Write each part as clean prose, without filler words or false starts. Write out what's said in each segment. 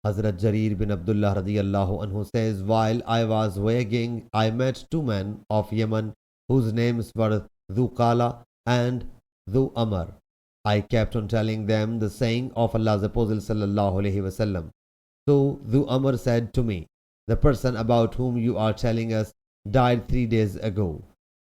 Hazrat Jarir bin Abdullah radiyallahu anhu says, while I was voyaging, I met two men of Yemen whose names were Dhu Qala and Dhu Amr. I kept on telling them the saying of Allah's Apostle sallallahu alaihi wasallam. So Dhu Amr said to me, the person about whom you are telling us died 3 days ago.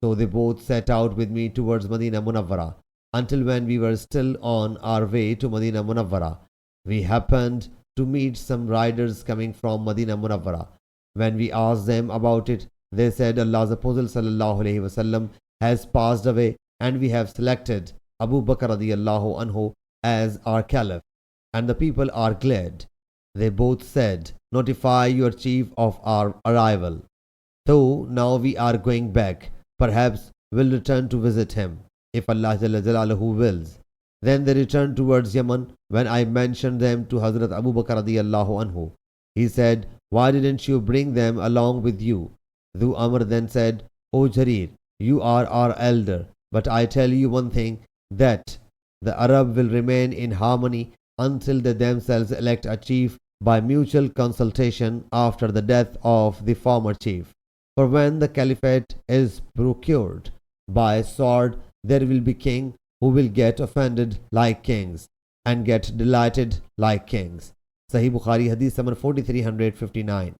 So they both set out with me towards Medina Munawwara until when we were still on our way to Medina Munawwara. We happened to meet some riders coming from Medina Munawwara. When we asked them about it, they said Allah's Apostle sallallahu alaihi wasallam has passed away and we have selected Abu Bakr radiyallahu anhu as our caliph, and the people are glad. They both said, notify your chief of our arrival. So now we are going back. Perhaps we'll return to visit him, if Allah Jalla Jalaluhu wills. Then they returned towards Yemen. When I mentioned them to Hazrat Abu Bakr radiyallahu anhu, he said, why didn't you bring them along with you? Dhu Amr then said, O Jarir, you are our elder, but I tell you one thing, that the Arab will remain in harmony until they themselves elect a chief by mutual consultation after the death of the former chief. For when the caliphate is procured by sword, there will be king who will get offended like kings and get delighted like kings. Sahih Bukhari Hadith number 4359.